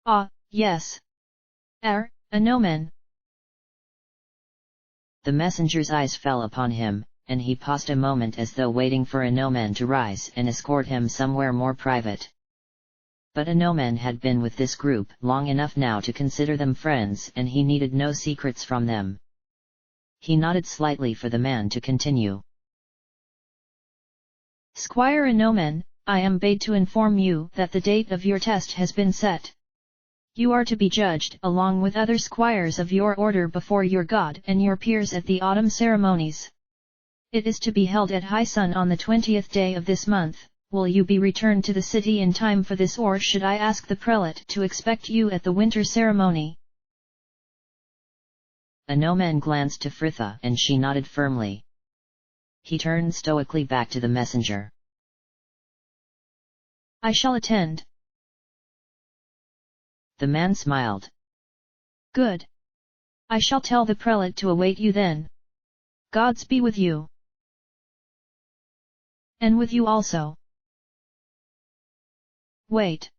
Ah, yes. A Nomen. The messenger's eyes fell upon him, and he paused a moment as though waiting for Anoman to rise and escort him somewhere more private. But Anoman had been with this group long enough now to consider them friends and he needed no secrets from them. He nodded slightly for the man to continue. Squire Anoman, I am bade to inform you that the date of your test has been set. You are to be judged along with other squires of your order before your god and your peers at the autumn ceremonies. It is to be held at high sun on the 20th day of this month. Will you be returned to the city in time for this or should I ask the prelate to expect you at the winter ceremony? Anoman glanced to Frithna and she nodded firmly. He turned stoically back to the messenger. I shall attend. The man smiled. Good. I shall tell the prelate to await you then. Gods be with you. And with you also. Wait!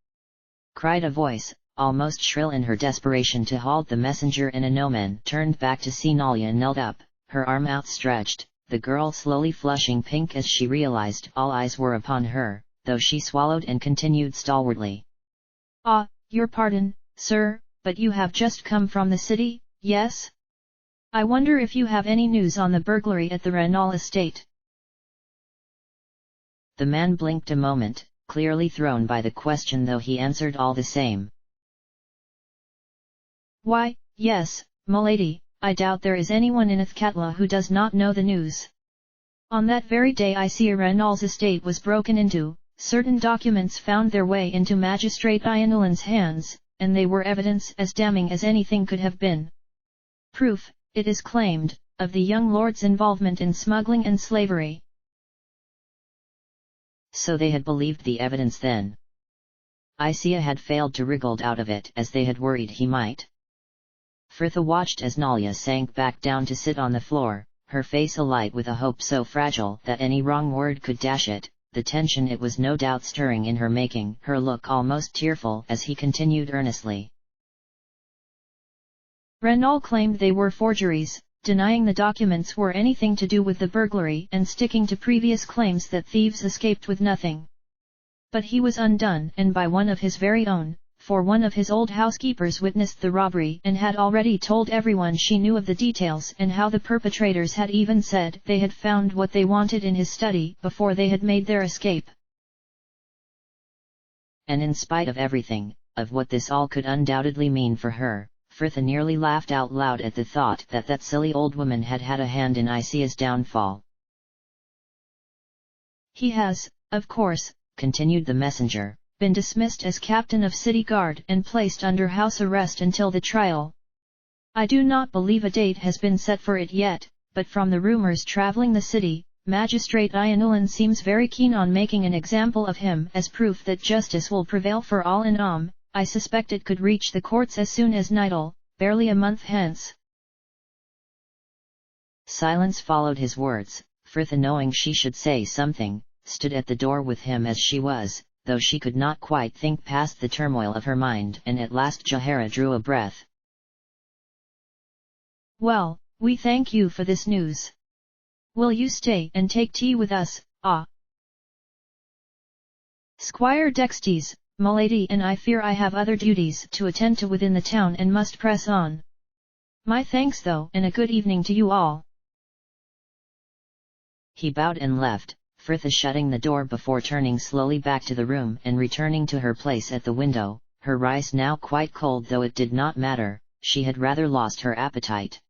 Cried a voice, almost shrill in her desperation to halt the messenger and Anoman turned back to see Nalya knelt up, her arm outstretched, the girl slowly flushing pink as she realized all eyes were upon her, though she swallowed and continued stalwartly. Ah, your pardon, sir, but you have just come from the city, yes? I wonder if you have any news on the burglary at the Renal estate. The man blinked a moment, clearly thrown by the question though he answered all the same. Why, yes, m'lady, I doubt there is anyone in Athkatla who does not know the news. On that very day ARandom's estate was broken into, certain documents found their way into Magistrate Ionulan's hands, and they were evidence as damning as anything could have been. Proof, it is claimed, of the young lord's involvement in smuggling and slavery. So they had believed the evidence then. Isia had failed to wriggle out of it as they had worried he might. Frithna watched as Nalya sank back down to sit on the floor, her face alight with a hope so fragile that any wrong word could dash it, the tension it was no doubt stirring in her making her look almost tearful as he continued earnestly. Renal claimed they were forgeries, denying the documents were anything to do with the burglary and sticking to previous claims that thieves escaped with nothing. But he was undone and by one of his very own, for one of his old housekeepers witnessed the robbery and had already told everyone she knew of the details and how the perpetrators had even said they had found what they wanted in his study before they had made their escape. And in spite of everything, of what this all could undoubtedly mean for her, Frithna nearly laughed out loud at the thought that that silly old woman had had a hand in Isia's downfall. He has, of course, continued the messenger, been dismissed as captain of city guard and placed under house arrest until the trial. I do not believe a date has been set for it yet, but from the rumors traveling the city, Magistrate Ionulan seems very keen on making an example of him as proof that justice will prevail for all in I suspect it could reach the courts as soon as Nidal, barely a month hence. Silence followed his words. Frithna, knowing she should say something, stood at the door with him as she was, though she could not quite think past the turmoil of her mind, and at last Jahara drew a breath. Well, we thank you for this news. Will you stay and take tea with us, Squire Dextes, m'lady, and I fear I have other duties to attend to within the town and must press on. My thanks though, and a good evening to you all. He bowed and left. Frithia shutting the door before turning slowly back to the room and returning to her place at the window, her rice now quite cold, though it did not matter, she had rather lost her appetite.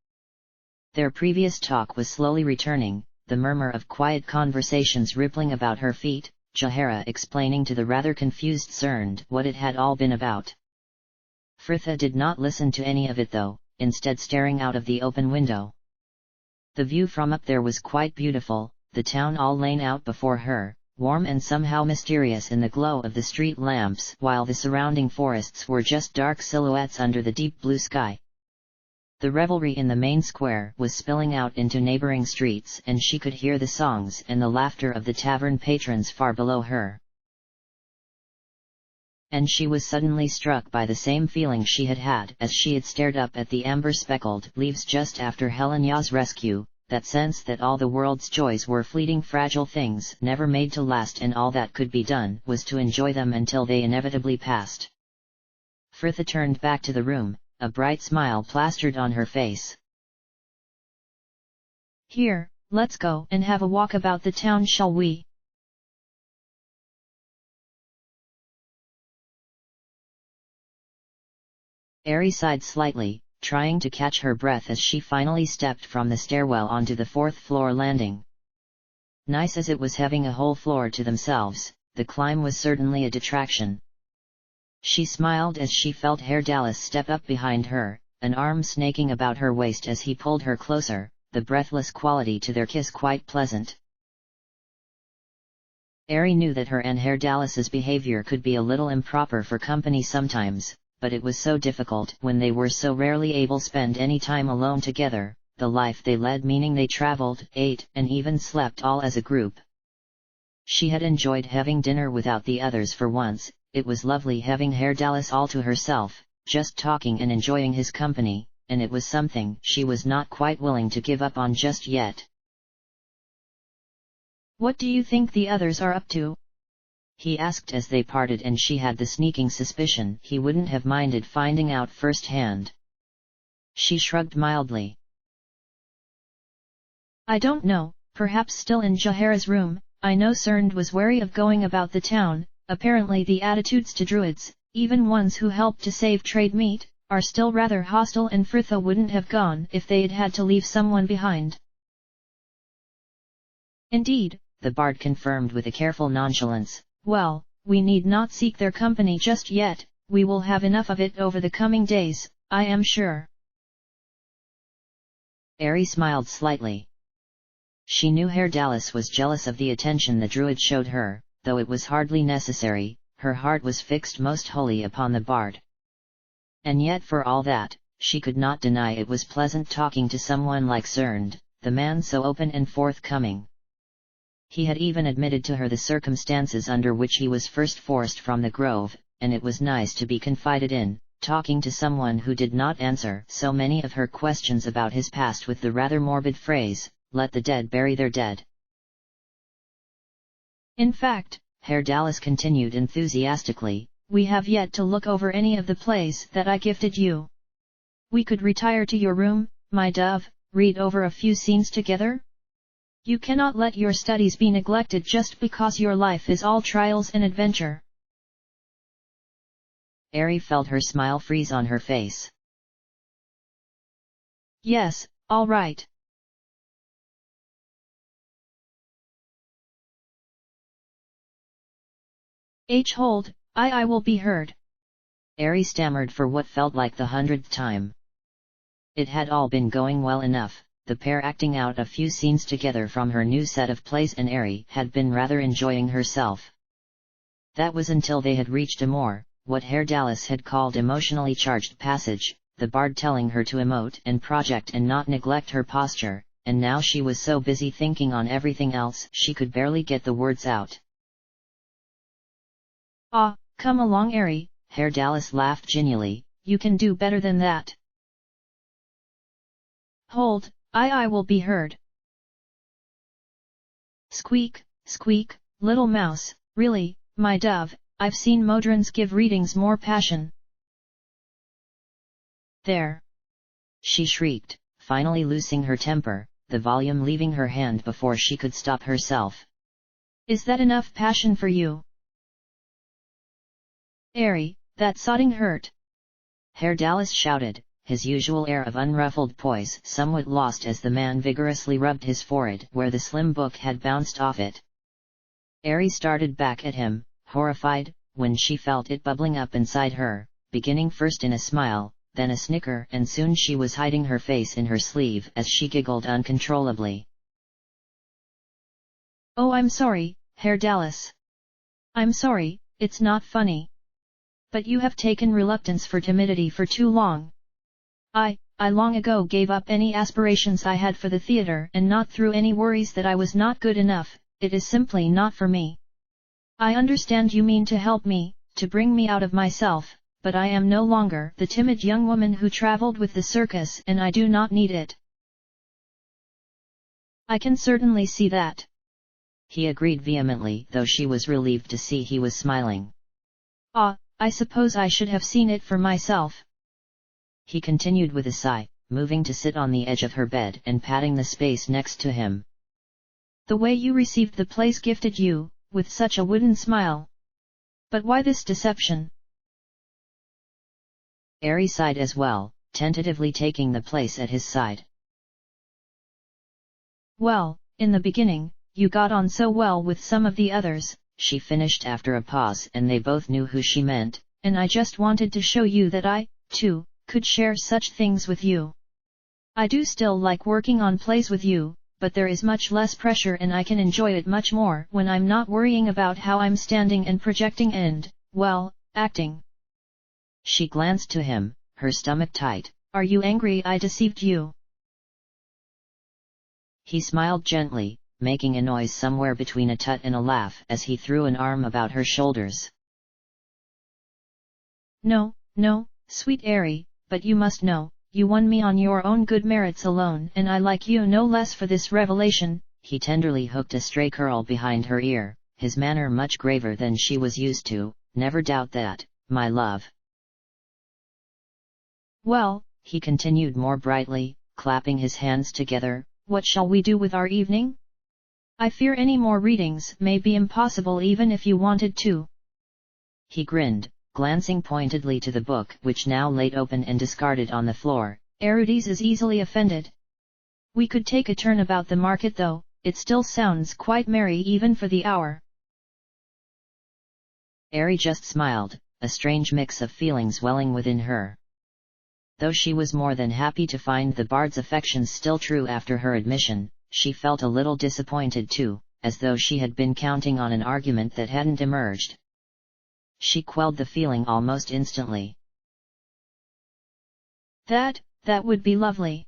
Their previous talk was slowly returning, the murmur of quiet conversations rippling about her feet, Jahara explaining to the rather confused Srnd what it had all been about. Frithia did not listen to any of it though, instead staring out of the open window. The view from up there was quite beautiful, the town all lain out before her, warm and somehow mysterious in the glow of the street lamps, while the surrounding forests were just dark silhouettes under the deep blue sky. The revelry in the main square was spilling out into neighboring streets, and she could hear the songs and the laughter of the tavern patrons far below her. And she was suddenly struck by the same feeling she had had as she had stared up at the amber-speckled leaves just after Helenya's rescue, that sense that all the world's joys were fleeting fragile things never made to last, and all that could be done was to enjoy them until they inevitably passed. Frithia turned back to the room, a bright smile plastered on her face. Here, let's go and have a walk about the town, shall we? Ari sighed slightly, trying to catch her breath as she finally stepped from the stairwell onto the fourth-floor landing. Nice as it was having a whole floor to themselves, the climb was certainly a detraction. She smiled as she felt Herdalis step up behind her, an arm snaking about her waist as he pulled her closer, the breathless quality to their kiss quite pleasant. Ari knew that her and Herdalis's behavior could be a little improper for company sometimes, but it was so difficult when they were so rarely able to spend any time alone together, the life they led meaning they traveled, ate, and even slept all as a group. She had enjoyed having dinner without the others for once. It was lovely having Herdalis all to herself, just talking and enjoying his company, and it was something she was not quite willing to give up on just yet. What do you think the others are up to? He asked as they parted, and she had the sneaking suspicion he wouldn't have minded finding out firsthand. She shrugged mildly. I don't know, perhaps still in Jahara's room. I know Srnd was wary of going about the town. Apparently the attitudes to druids, even ones who helped to save trade meat, are still rather hostile, and Frithia wouldn't have gone if they'd had to leave someone behind. Indeed, the bard confirmed with a careful nonchalance. Well, we need not seek their company just yet, we will have enough of it over the coming days, I am sure. Ari smiled slightly. She knew Herdalis was jealous of the attention the druid showed her, though it was hardly necessary, her heart was fixed most wholly upon the bard. And yet for all that, she could not deny it was pleasant talking to someone like Srnd, the man so open and forthcoming. He had even admitted to her the circumstances under which he was first forced from the grove, and it was nice to be confided in, talking to someone who did not answer so many of her questions about his past with the rather morbid phrase, "Let the dead bury their dead." In fact, Herdalis continued enthusiastically, we have yet to look over any of the plays that I gifted you. We could retire to your room, my dove, read over a few scenes together? You cannot let your studies be neglected just because your life is all trials and adventure. Ari felt her smile freeze on her face. Yes, all right. Hold, I will be heard. Ari stammered for what felt like the 100th time. It had all been going well enough, the pair acting out a few scenes together from her new set of plays, and Ari had been rather enjoying herself. That was until they had reached a more, what Herdalis had called emotionally charged passage, the bard telling her to emote and project and not neglect her posture, and now she was so busy thinking on everything else she could barely get the words out. Ah, come along Ari, Herdalis laughed genially, you can do better than that. Hold, I will be heard. Squeak, squeak, little mouse, really, my dove, I've seen Modrons give readings more passion. There! She shrieked, finally losing her temper, the volume leaving her hand before she could stop herself. Is that enough passion for you? Ari, that sodding hurt! Herr Dallas shouted, his usual air of unruffled poise somewhat lost as the man vigorously rubbed his forehead where the slim book had bounced off it. Ari started back at him, horrified, when she felt it bubbling up inside her, beginning first in a smile, then a snicker, and soon she was hiding her face in her sleeve as she giggled uncontrollably. Oh, I'm sorry, Herr Dallas. I'm sorry, it's not funny. But you have taken reluctance for timidity for too long. I long ago gave up any aspirations I had for the theater and not through any worries that I was not good enough. It is simply not for me. I understand you mean to help me, to bring me out of myself, but I am no longer the timid young woman who traveled with the circus and I do not need it. I can certainly see that. He agreed vehemently, though she was relieved to see he was smiling. I suppose I should have seen it for myself. He continued with a sigh, moving to sit on the edge of her bed and patting the space next to him. The way you received the place gifted you, with such a wooden smile. But why this deception? Ari sighed as well, tentatively taking the place at his side. Well, in the beginning, you got on so well with some of the others, she finished after a pause, and they both knew who she meant, and I just wanted to show you that I, too, could share such things with you. I do still like working on plays with you, but there is much less pressure and I can enjoy it much more when I'm not worrying about how I'm standing and projecting and, well, acting. She glanced to him, her stomach tight. Are you angry I deceived you? He smiled gently, making a noise somewhere between a tut and a laugh as he threw an arm about her shoulders. No, sweet Ari, but you must know, you won me on your own good merits alone and I like you no less for this revelation. He tenderly hooked a stray curl behind her ear, his manner much graver than she was used to. Never doubt that, my love. Well, he continued more brightly, clapping his hands together, what shall we do with our evening? I fear any more readings may be impossible even if you wanted to. He grinned, glancing pointedly to the book which now laid open and discarded on the floor. Erudice is easily offended. We could take a turn about the market though, it still sounds quite merry even for the hour. Ari just smiled, a strange mix of feelings welling within her. Though she was more than happy to find the bard's affections still true after her admission, she felt a little disappointed too, as though she had been counting on an argument that hadn't emerged. She quelled the feeling almost instantly. That would be lovely.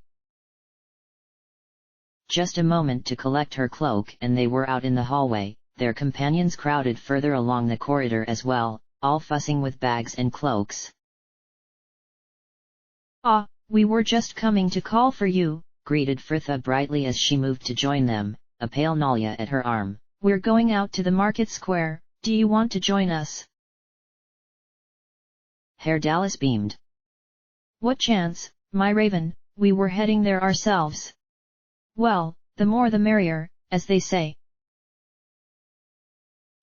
Just a moment to collect her cloak and they were out in the hallway, their companions crowded further along the corridor as well, all fussing with bags and cloaks. We were just coming to call for you, greeted Fritha brightly as she moved to join them, a pale Nalia at her arm. We're going out to the market square, do you want to join us? Herr Dallas beamed. What chance, my raven, we were heading there ourselves. Well, the more the merrier, as they say.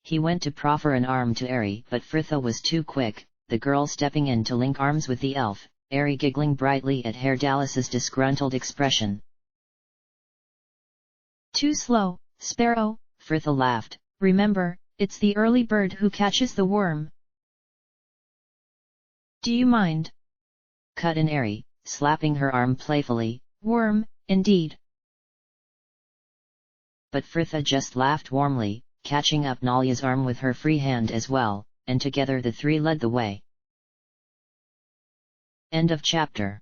He went to proffer an arm to Ari, but Fritha was too quick, the girl stepping in to link arms with the elf, Ari giggling brightly at Herr Dallas's disgruntled expression. Too slow, Sparrow, Fritha laughed. Remember, it's the early bird who catches the worm. Do you mind? Cut in Ari, slapping her arm playfully. Worm, indeed. But Fritha just laughed warmly, catching up Nalia's arm with her free hand as well, and together the three led the way. End of chapter.